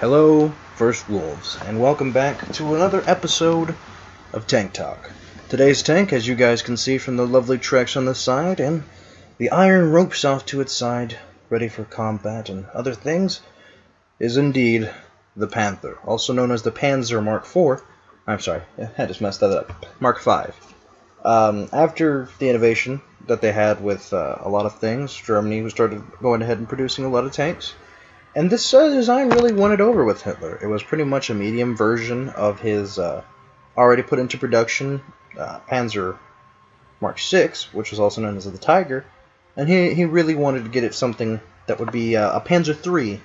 Hello, First Wolves, and welcome back to another episode of Tank Talk. Today's tank, as you guys can see from the lovely tracks on the side and the iron ropes off to its side, ready for combat and other things, is indeed the Panther, also known as the Panzer Mark IV. I'm sorry, I just messed that up. Mark V. After the innovation that they had with a lot of things, Germany started going ahead and producing a lot of tanks. And this design really won it over with Hitler. It was pretty much a medium version of his already put into production Panzer Mark VI, which was also known as the Tiger. And he really wanted to get it something that would be a Panzer III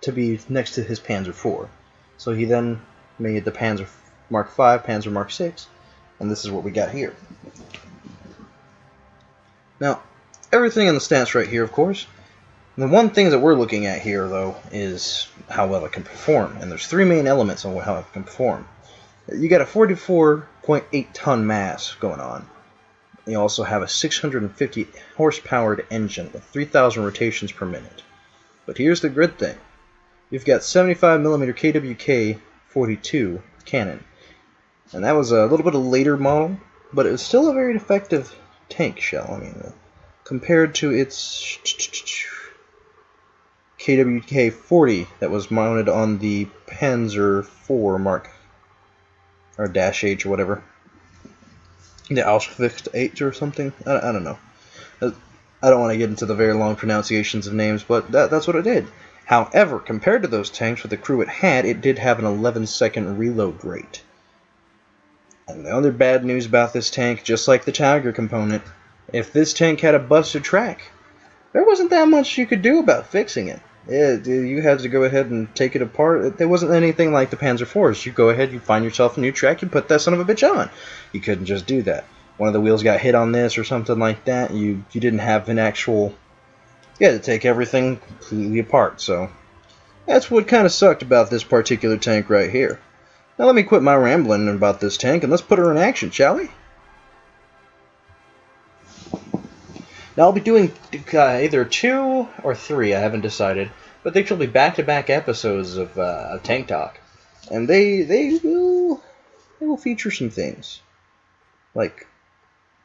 to be next to his Panzer IV. So he then made the Panzer Mark V, Panzer Mark VI, and this is what we got here. Now, everything in the stats right here, of course. The one thing that we're looking at here, though, is how well it can perform. And there's three main elements on how it can perform. You got a 44.8 ton mass going on. You also have a 650 horsepowered engine with 3,000 rotations per minute. But here's the good thing. You've got 75mm KWK 42 cannon. And that was a little bit of a later model, but it was still a very effective tank shell. I mean, compared to its KWK 40 that was mounted on the Panzer IV Mark or Dash H or whatever, the Auschwitz H or something. I don't know. I don't want to get into the very long pronunciations of names, but that's what it did. However, compared to those tanks with the crew it had, it did have an 11-second reload rate. And the other bad news about this tank, just like the Tiger component, if this tank had a busted track, there wasn't that much you could do about fixing it. You had to go ahead and take it apart. There wasn't anything like the Panzer IVs. You go ahead, you find yourself a new track, you put that son of a bitch on. You couldn't just do that. One of the wheels got hit on this or something like that. You didn't have an actual... You had to take everything completely apart. So that's what kind of sucked about this particular tank right here. Now let me quit my rambling about this tank and let's put her in action, shall we? Now I'll be doing either 2 or 3, I haven't decided, but they shall be back-to-back episodes of Tank Talk, and they will feature some things, like,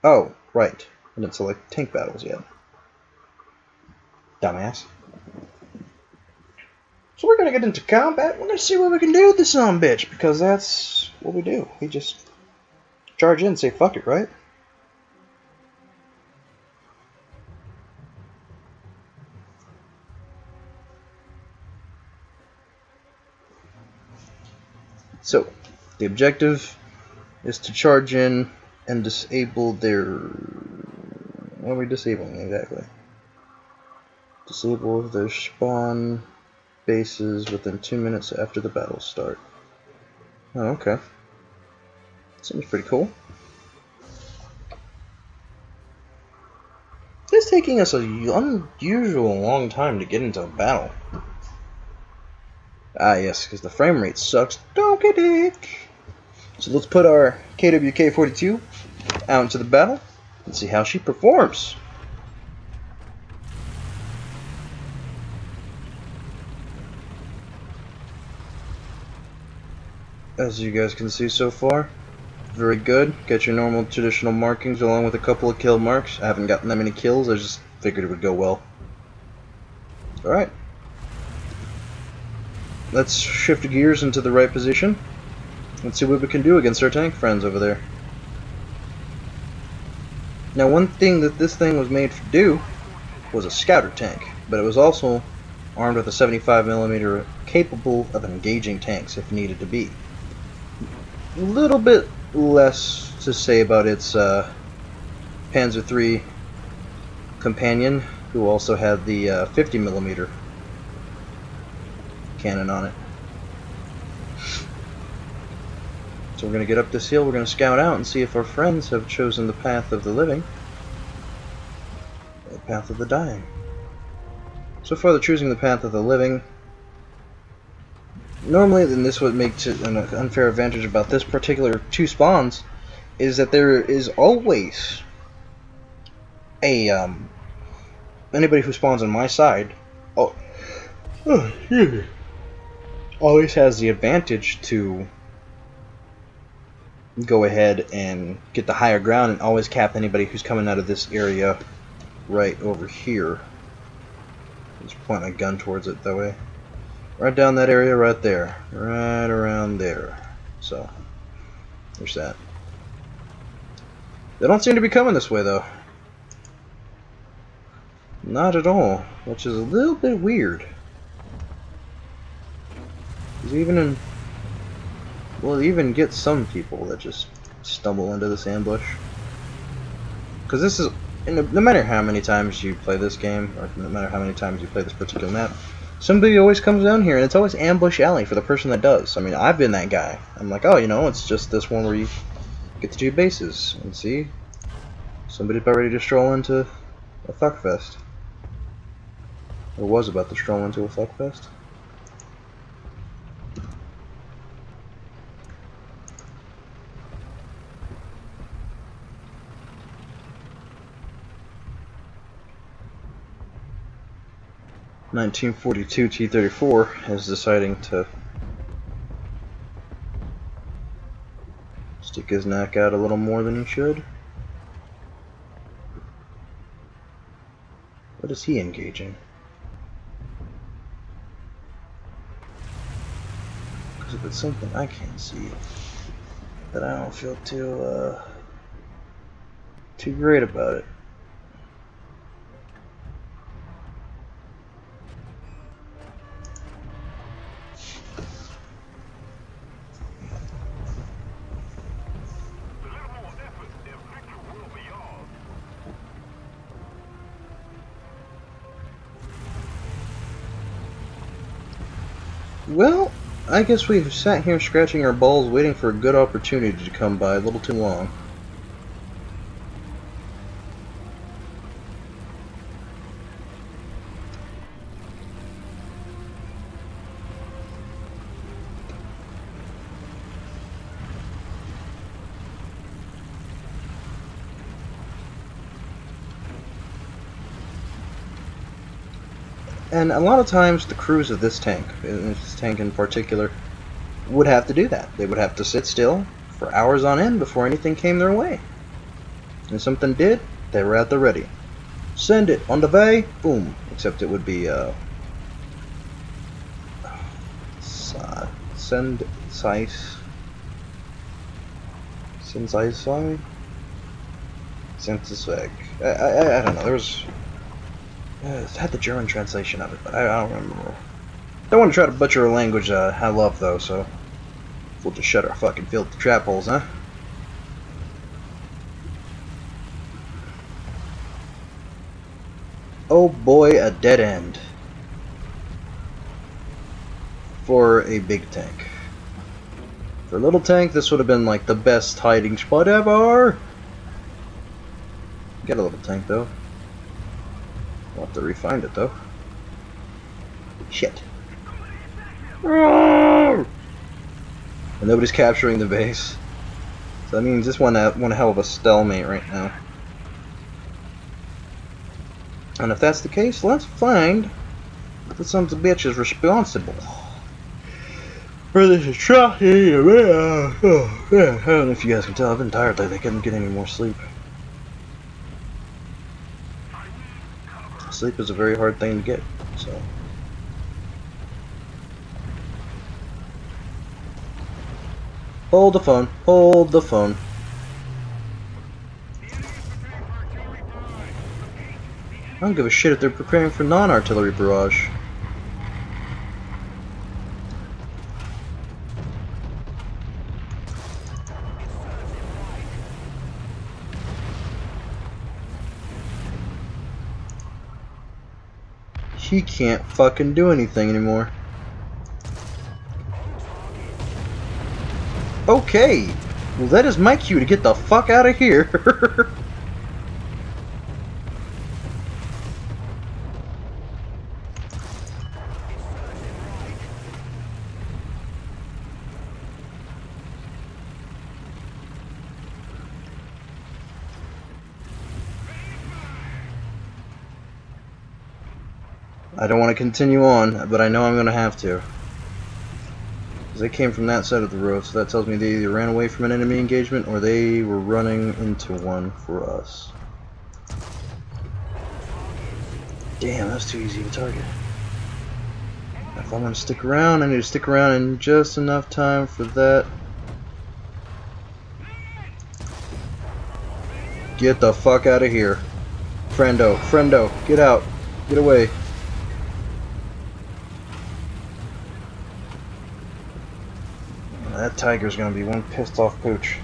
oh right, I didn't select tank battles yet, dumbass. So we're gonna get into combat. We're gonna see what we can do with this bitch, because that's what we do. We just charge in and say fuck it, right? So, the objective is to charge in and disable their... What are we disabling exactly? Disable their spawn bases within 2 minutes after the battle start. Oh, okay. Seems pretty cool. It's taking us an unusual long time to get into a battle. Ah, yes, because the frame rate sucks. Donkey dick! So let's put our KWK 42 out into the battle and see how she performs. As you guys can see so far, very good. Got your normal traditional markings along with a couple of kill marks. I haven't gotten that many kills, I just figured it would go well. Alright. Let's shift gears into the right position. Let's see what we can do against our tank friends over there. Now, one thing that this thing was made to do was a scouter tank, but it was also armed with a 75mm capable of engaging tanks if needed to be. A little bit less to say about its Panzer III companion, who also had the 50mm cannon on it. So we're going to get up this hill, we're going to scout out and see if our friends have chosen the path of the living, or the path of the dying. So far they're choosing the path of the living. Normally, then this would make an unfair advantage about this particular 2 spawns, is that there is always a anybody who spawns on my side. Oh, excuse me. always has the advantage to go ahead and get the higher ground and always cap anybody who's coming out of this area right over here. Just point my gun towards it that way. Right down that area right there. Right around there. So, there's that. They don't seem to be coming this way though. Not at all. Which is a little bit weird. Because even in... We'll even get some people that just stumble into this ambush. Because this is... No matter how many times you play this game, or no matter how many times you play this particular map, somebody always comes down here, and it's always ambush alley for the person that does. I mean, I've been that guy. I'm like, oh, you know, it's just this one where you get the 2 bases. And see? Somebody's about ready to stroll into a fuckfest. Or was about to stroll into a fuckfest. .1942 T-34 is deciding to stick his neck out a little more than he should. What is he engaging? Because if it's something I can't see, that I don't feel too great about it. Well, I guess we've sat here scratching our balls waiting for a good opportunity to come by a little too long. And a lot of times the crews of this tank in particular, would have to do that. They would have to sit still for hours on end before anything came their way. And if something did, they were at the ready. Send it, on the way, boom. Except it would be, send size. Send size. Sensesweg. I don't know, there was... it had the German translation of it, but I don't remember. Don't want to try to butcher a language I love, though, so we'll just shut our fucking filthy trap holes, huh? Oh boy, a dead end. For a big tank. For a little tank, this would have been like the best hiding spot ever! Get a little tank, though. We'll have to refine it though. Shit. And nobody's capturing the base. So that means this one hell of a stalemate right now. And if that's the case, let's find that some of the bitch is responsible for this atrocity. I don't know if you guys can tell, I've been tired lately. I couldn't get any more sleep. Sleep is a very hard thing to get, so. Hold the phone. Hold the phone. I don't give a shit if they're preparing for non-artillery barrage. He can't fucking do anything anymore. Okay, well that is my cue to get the fuck out of here. I don't want to continue on, but I know I'm going to have to. They came from that side of the road, so that tells me they either ran away from an enemy engagement or they were running into one for us. Damn, that's too easy to target. If I'm gonna stick around, I need to stick around in just enough time for that. Get the fuck out of here. Friendo, friendo, get out. Get away. That tiger's gonna be one pissed off pooch.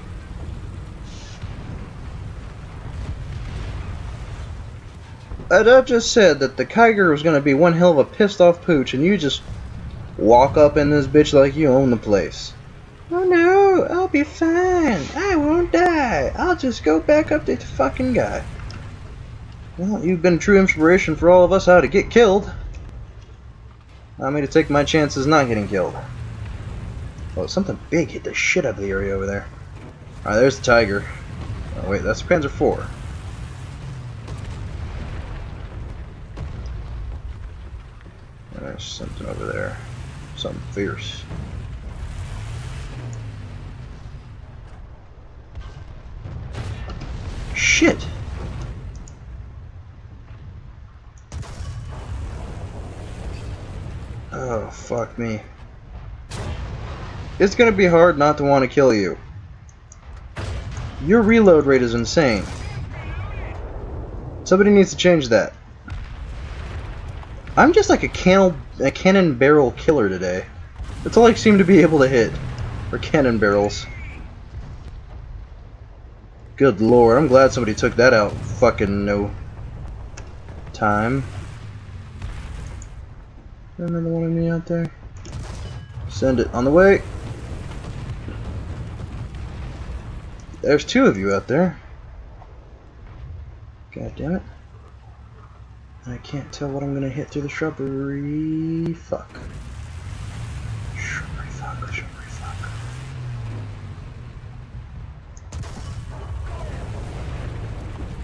I just said that the tiger was gonna be one hell of a pissed off pooch, and you just walk up in this bitch like you own the place. Oh no, I'll be fine. I won't die. I'll just go back up to the fucking guy. Well, you've been true inspiration for all of us how to get killed. Allow me to take my chances not getting killed. Oh, something big hit the shit out of the area over there. Alright, there's the tiger. Oh wait, that's the Panzer IV. There's something over there. Something fierce. Shit! Oh, fuck me. It's gonna be hard not to want to kill you. Your reload rate is insane. Somebody needs to change that. I'm just like a cannon barrel killer today. That's all I seem to be able to hit. Or cannon barrels. Good lord, I'm glad somebody took that out fucking no time. Another one of me out there? Send it on the way. There's two of you out there. God damn it. I can't tell what I'm gonna hit through the shrubbery. Fuck. Shrubbery fuck, shrubbery fuck.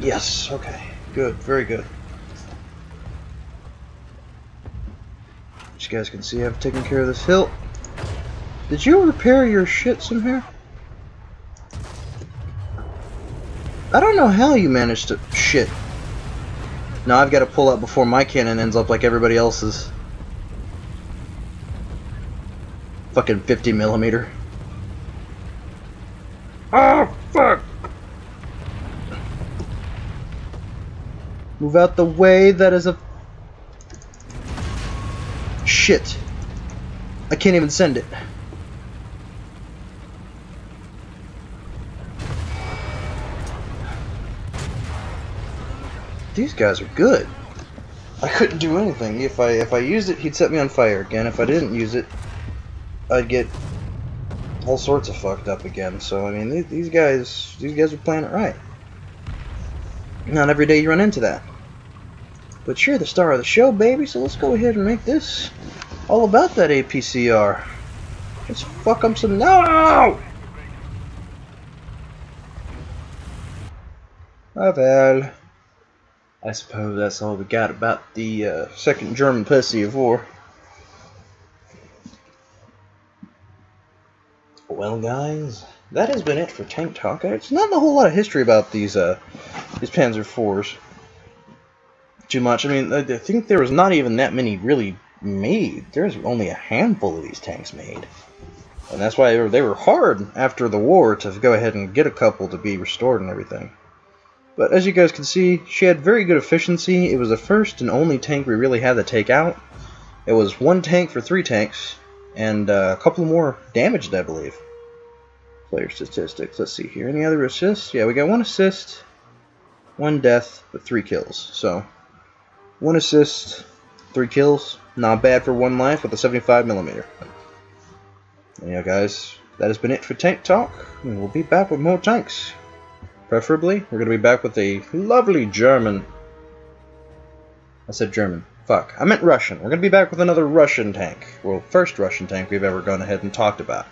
Yes, okay. Good, very good. As you guys can see, I've taken care of this hill. Did you repair your shit somehow? I don't know how you managed to... Shit. Now I've got to pull up before my cannon ends up like everybody else's. Fucking 50mm. Oh, fuck! Move out the way, that is a... Shit. I can't even send it. These guys are good. I couldn't do anything. If I used it, he'd set me on fire again. If I didn't use it, I'd get all sorts of fucked up again. So I mean, these guys are playing it right. Not every day you run into that. But you're the star of the show, baby. So let's go ahead and make this all about that APCR. Let's fuck up some. No! Oh well. I suppose that's all we got about the second German pussy of war. Well, guys, that has been it for Tank Talk. It's not a whole lot of history about these Panzer IVs. Too much. I mean, I think there was not even that many really made. There's only a handful of these tanks made. And that's why they were hard after the war to go ahead and get a couple to be restored and everything. But as you guys can see, she had very good efficiency. It was the first and only tank we really had to take out. It was one tank for 3 tanks, and a couple more damaged, I believe. Player statistics, let's see here. Any other assists? Yeah, we got 1 assist, 1 death, but 3 kills. So, 1 assist, 3 kills. Not bad for 1 life with a 75mm. And yeah, guys, that has been it for Tank Talk. And we'll be back with more tanks. Preferably, we're going to be back with a lovely German. I said German. Fuck. I meant Russian. We're going to be back with another Russian tank. Well, first Russian tank we've ever gone ahead and talked about.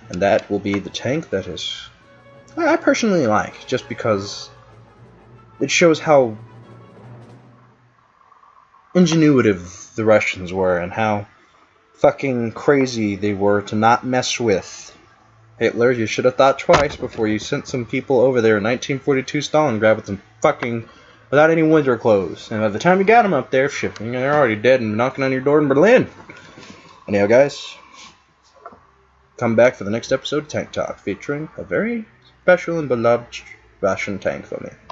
And that will be the tank that is... I personally like, just because it shows how ingenuitive the Russians were and how fucking crazy they were to not mess with. Hitler, you should have thought twice before you sent some people over there in 1942 Stalingrad with some fucking, without any winter clothes. And by the time you got them up there shipping, they're already dead and knocking on your door in Berlin. Anyhow, guys, come back for the next episode of Tank Talk, featuring a very special and beloved Russian tank for me.